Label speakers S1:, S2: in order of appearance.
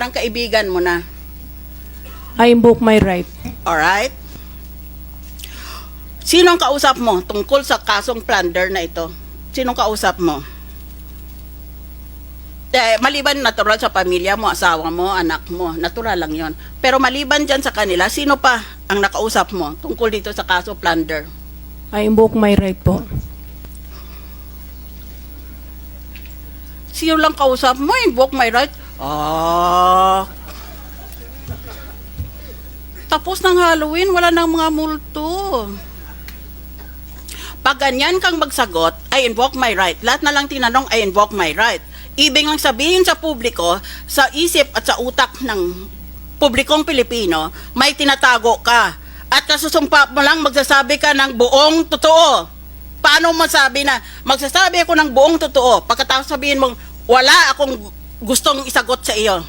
S1: ng kaibigan mo na.
S2: I invoke my right.
S1: Alright? Sinong kausap mo tungkol sa kasong plunder na ito? Sinong kausap mo? Maliban natural sa pamilya mo, asawa mo, anak mo, natural lang yon. Pero maliban dyan sa kanila, sino pa ang nakausap mo tungkol dito sa kaso plunder?
S2: I invoke my right po.
S1: Sino lang kausap mo? Invoke my right? Tapos ng Halloween, wala nang mga multo. Pag ganyan kang magsagot, I invoke my right. Lahat na lang tinanong, I invoke my right. Ibig lang sabihin sa publiko, sa isip at sa utak ng publikong Pilipino, may tinatago ka. At kasusumpa mo lang magsasabi ka ng buong totoo. Paano masabi na magsasabi ako ng buong totoo? Pagkatapos sabihin mong wala akong gustong isagot sa iyo.